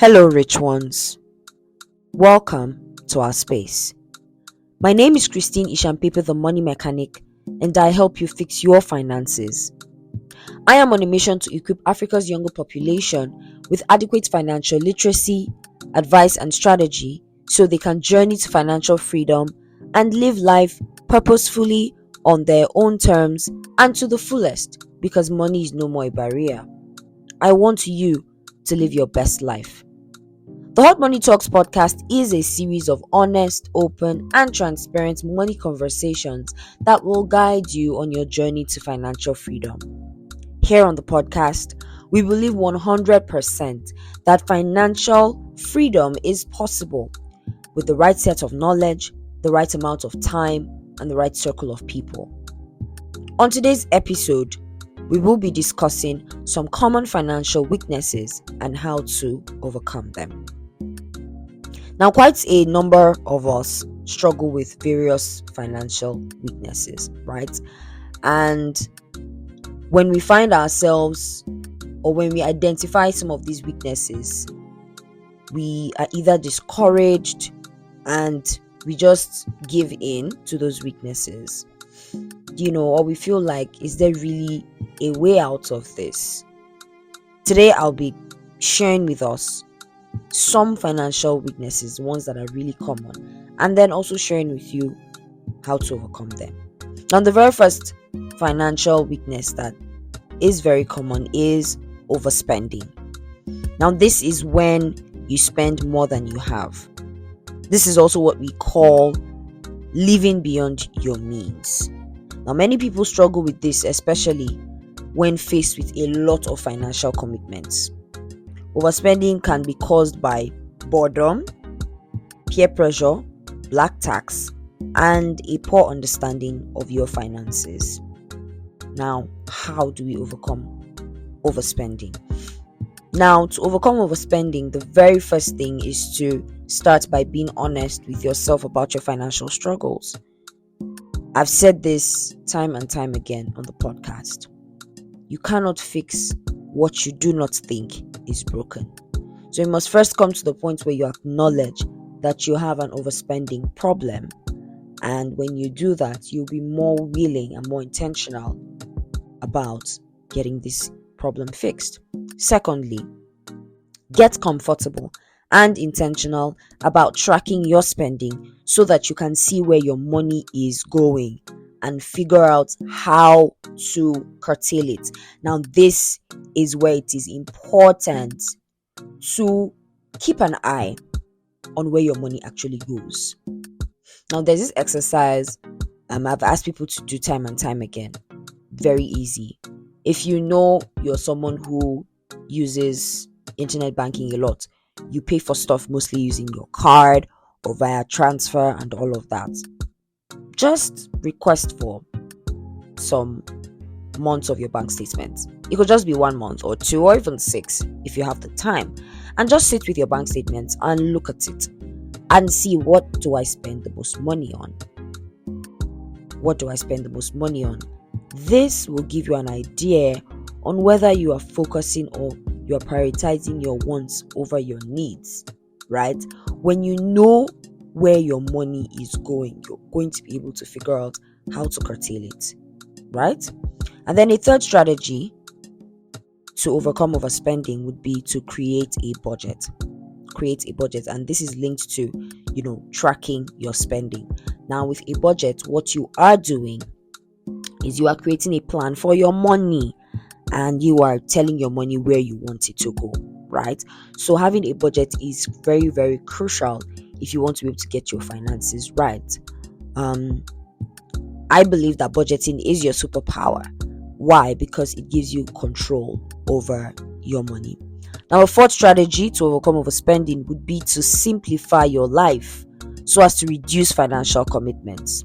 Hello, rich ones. Welcome to our space. My name is Christine Ishampepe, the Money Mechanic, and I help you fix your finances. I am on a mission to equip Africa's younger population with adequate financial literacy, advice, and strategy so they can journey to financial freedom and live life purposefully on their own terms and to the fullest because money is no more a barrier. I want you to live your best life. The Hot Money Talks podcast is a series of honest, open, and transparent money conversations that will guide you on your journey to financial freedom. Here on the podcast, we believe 100% that financial freedom is possible with the right set of knowledge, the right amount of time, and the right circle of people. On today's episode, we will be discussing some common financial weaknesses and how to overcome them. Now, quite a number of us struggle with various financial weaknesses, right? And when we find ourselves or when we identify some of these weaknesses, we are either discouraged and we just give in to those weaknesses, or we feel like, is there really a way out of this? Today, I'll be sharing with us some financial weaknesses, ones that are really common, and then also sharing with you how to overcome them. Now, the very first financial weakness that is very common is overspending. Now, this is when you spend more than you have. This is also what we call living beyond your means. Now, many people struggle with this, especially when faced with a lot of financial commitments. Overspending can be caused by boredom, peer pressure, black tax, and a poor understanding of your finances. Now, how do we overcome overspending? Now, to overcome overspending, the very first thing is to start by being honest with yourself about your financial struggles. I've said this time and time again on the podcast. You cannot fix what you do not think is broken. So you must first come to the point where you acknowledge that you have an overspending problem. And when you do that, you'll be more willing and more intentional about getting this problem fixed. Secondly, get comfortable and intentional about tracking your spending so that you can see where your money is going and figure out how to curtail it. Now, this is where it is important to keep an eye on where your money actually goes. Now, there's this exercise I've asked people to do time and time again. Very easy. If you know you're someone who uses internet banking a lot, you pay for stuff mostly using your card or via transfer and all of that. Just request for some months of your bank statements. It could just be 1 month or 2 or even 6 if you have the time. And just sit with your bank statements and look at it and see, what do I spend the most money on? What do I spend the most money on? This will give you an idea on whether you are focusing or you are prioritizing your wants over your needs, right? When you know where your money is going, you're going to be able to figure out how to curtail it, right? And then a third strategy to overcome overspending would be to create a budget. And this is linked to, tracking your spending. Now, with a budget, what you are doing is you are creating a plan for your money and you are telling your money where you want it to go, right? So having a budget is very, very crucial if you want to be able to get your finances right. I believe that budgeting is your superpower. Why? Because it gives you control over your money. Now, a fourth strategy to overcome overspending would be to simplify your life so as to reduce financial commitments.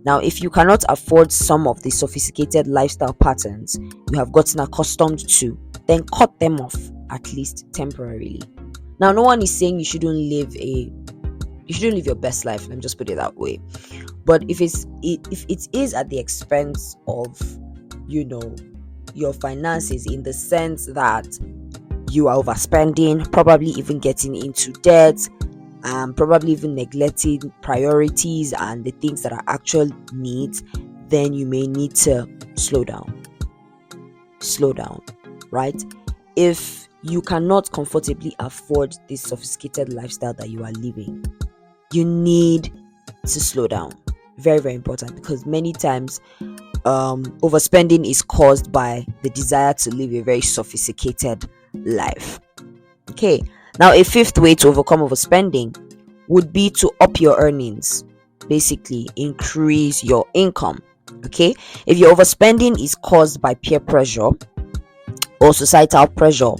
Now, if you cannot afford some of the sophisticated lifestyle patterns you have gotten accustomed to, then cut them off, at least temporarily. Now, no one is saying you shouldn't live your best life. Let me just put it that way. But if it is at the expense of, your finances, in the sense that you are overspending, probably even getting into debt, probably even neglecting priorities and the things that are actual needs, then you may need to slow down. Slow down, right? If you cannot comfortably afford this sophisticated lifestyle that you are living, you need to slow down. Very, very important, because many times overspending is caused by the desire to live a very sophisticated life. Okay, now a fifth way to overcome overspending would be to up your earnings, basically increase your income. Okay, if your overspending is caused by peer pressure or societal pressure,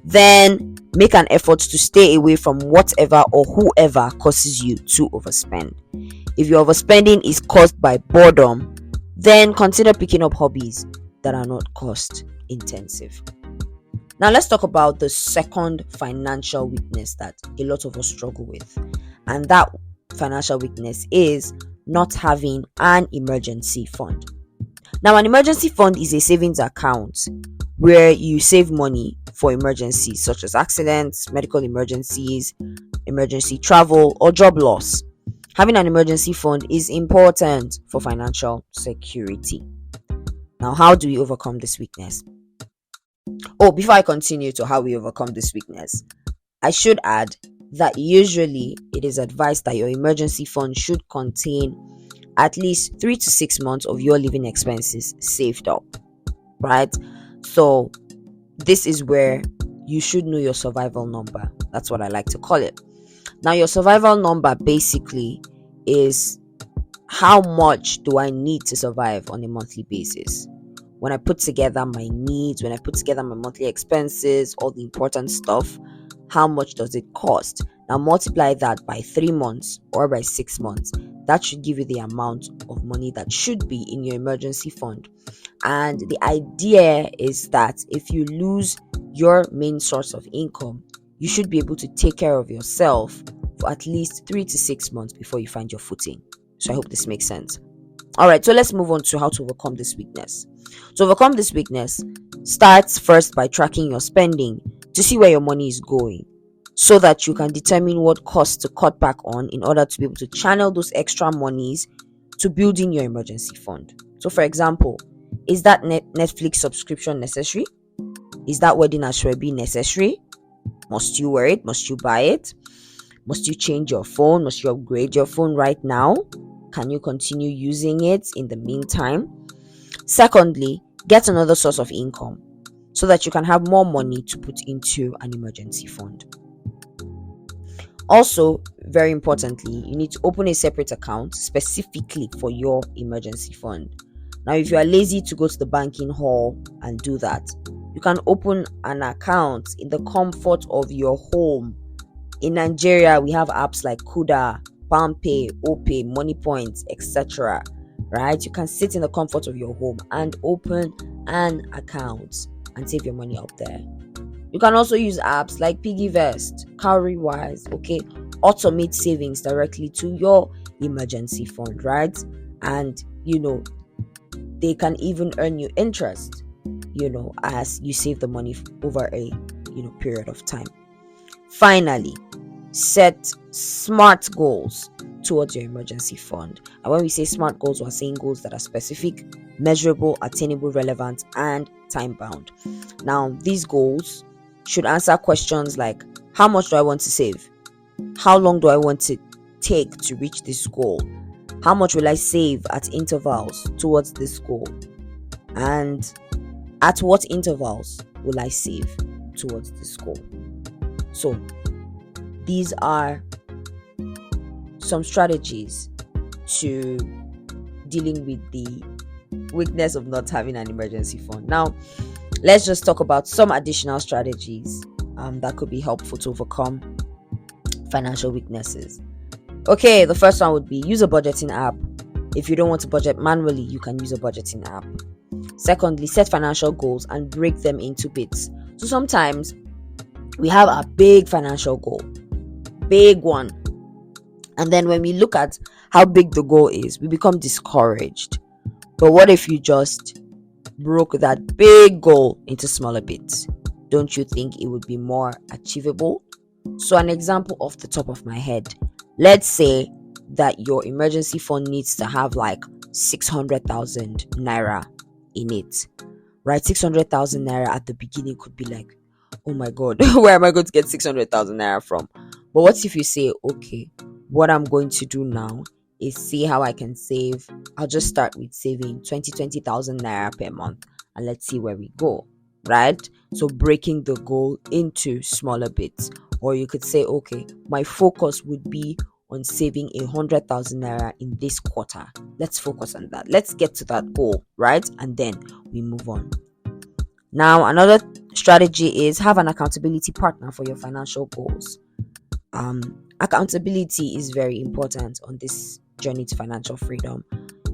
then make an effort to stay away from whatever or whoever causes you to overspend. If your overspending is caused by boredom, then consider picking up hobbies that are not cost intensive. Now let's talk about the second financial weakness that a lot of us struggle with. And that financial weakness is not having an emergency fund. Now, an emergency fund is a savings account where you save money for emergencies such as accidents, medical emergencies, emergency travel, or job loss. Having an emergency fund is important for financial security. Now, how do we overcome this weakness? Oh, before I continue to how we overcome this weakness, I should add that usually it is advised that your emergency fund should contain at least 3 to 6 months of your living expenses saved up, right? So this is where you should know your survival number. That's what I like to call it. Now, your survival number basically is how much do I need to survive on a monthly basis. When I put together my needs, when I put together my monthly expenses, all the important stuff, how much does it cost? Now multiply that by 3 months or by 6 months. That should give you the amount of money that should be in your emergency fund. And the idea is that if you lose your main source of income, you should be able to take care of yourself for at least 3 to 6 months before you find your footing. So I hope this makes sense. Alright, so let's move on to how to overcome this weakness. To overcome this weakness, start first by tracking your spending to see where your money is going, so that you can determine what costs to cut back on in order to be able to channel those extra monies to building your emergency fund. So for example, is that Netflix subscription necessary? Is that wedding at Shrebi necessary? Must you wear it? Must you buy it? Must you change your phone? Must you upgrade your phone right now? Can you continue using it in the meantime? Secondly, get another source of income so that you can have more money to put into an emergency fund. Also, very importantly, you need to open a separate account specifically for your emergency fund. Now, if you are lazy to go to the banking hall and do that, you can open an account in the comfort of your home. In Nigeria, we have apps like Kuda, PalmPay, OPay, MoneyPoint, etc. Right? You can sit in the comfort of your home and open an account and save your money up there. You can also use apps like PiggyVest, Cowrywise, okay? Automate savings directly to your emergency fund, right? And, they can even earn you interest, as you save the money over a, period of time. Finally, set smart goals towards your emergency fund. And when we say smart goals, we're saying goals that are specific, measurable, attainable, relevant, and time-bound. Now, these goals should answer questions like, how much do I want to save? How long do I want to take to reach this goal? How much will I save at intervals towards this goal? And at what intervals will I save towards this goal? So, these are some strategies to dealing with the weakness of not having an emergency fund. Now, let's just talk about some additional strategies that could be helpful to overcome financial weaknesses. Okay, the first one would be use a budgeting app. If you don't want to budget manually, you can use a budgeting app. Secondly, set financial goals and break them into bits. So sometimes we have a big financial goal, big one. And then when we look at how big the goal is, we become discouraged. But what if you just broke that big goal into smaller bits? Don't you think it would be more achievable? So, an example off the top of my head, let's say that your emergency fund needs to have like 600,000 naira in it, right? 600,000 naira at the beginning could be like, oh my god, where am I going to get 600,000 naira from? But what if you say, okay, what I'm going to do now is see how I can save. I'll just start with saving 20,000 naira per month and let's see where we go, right? So breaking the goal into smaller bits. Or you could say, okay, my focus would be on saving 100,000 naira in this quarter. Let's focus on that. Let's get to that goal, right? And then we move on. Now, another strategy is have an accountability partner for your financial goals. Accountability is very important on this journey to financial freedom.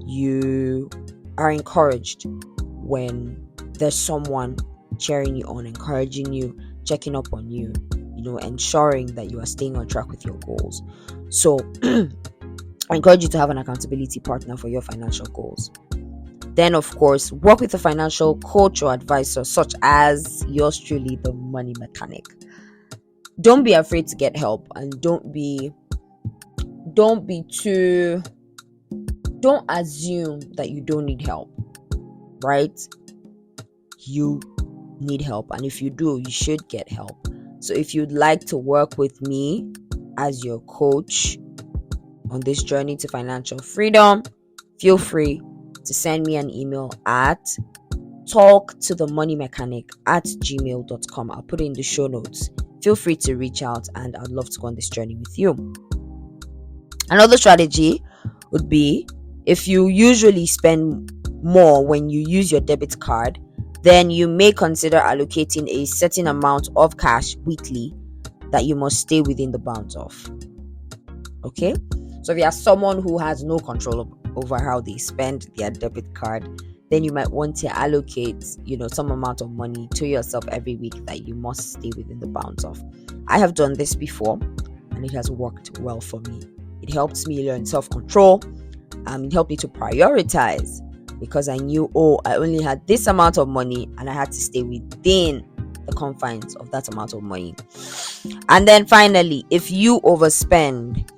You are encouraged when there's someone cheering you on, encouraging you, checking up on you, ensuring that you are staying on track with your goals. So I encourage you to have an accountability partner for your financial goals. Then, of course, work with a financial coach or advisor, such as yours truly, the Money Mechanic. Don't be afraid to get help, and don't assume that you don't need help, right? You need help, and if you do, you should get help. So if you'd like to work with me as your coach on this journey to financial freedom, feel free to send me an email at talktothemoneymechanic@gmail.com. I'll put it in the show notes. Feel free to reach out, and I'd love to go on this journey with you. Another strategy would be, if you usually spend more when you use your debit card, then you may consider allocating a certain amount of cash weekly that you must stay within the bounds of. Okay? So if you are someone who has no control over how they spend their debit card, then you might want to allocate, some amount of money to yourself every week that you must stay within the bounds of. I have done this before, and it has worked well for me. It helps me learn self-control. It helped me to prioritize, because I knew, I only had this amount of money and I had to stay within the confines of that amount of money. And then finally, if you overspend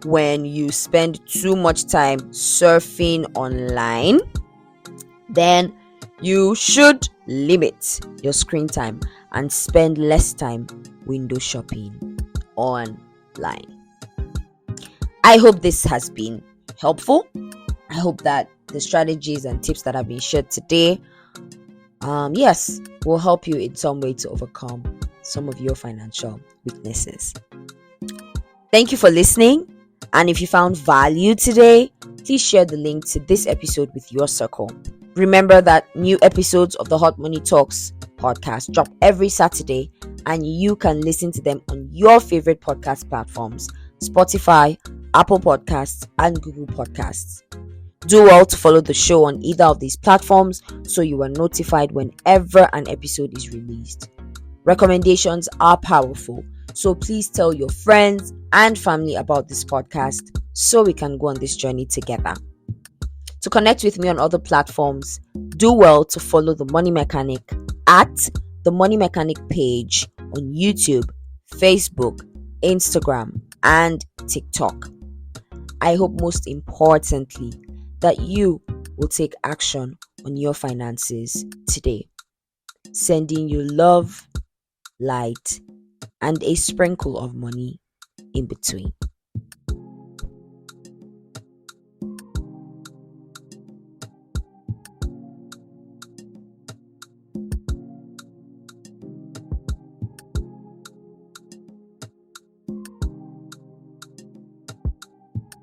when you spend too much time surfing online, then you should limit your screen time and spend less time window shopping online. I hope this has been helpful. I hope that the strategies and tips that have been shared today, will help you in some way to overcome some of your financial weaknesses. Thank you for listening. And if you found value today, please share the link to this episode with your circle. Remember that new episodes of the Hot Money Talks podcast drop every Saturday, and you can listen to them on your favorite podcast platforms: Spotify, Apple Podcasts, and Google Podcasts. Do well to follow the show on either of these platforms so you are notified whenever an episode is released. Recommendations are powerful, so please tell your friends and family about this podcast so we can go on this journey together. To connect with me on other platforms, do well to follow The Money Mechanic at The Money Mechanic page on YouTube, Facebook, Instagram, and TikTok. I hope most importantly that you will take action on your finances today. Sending you love, light, and a sprinkle of money in between.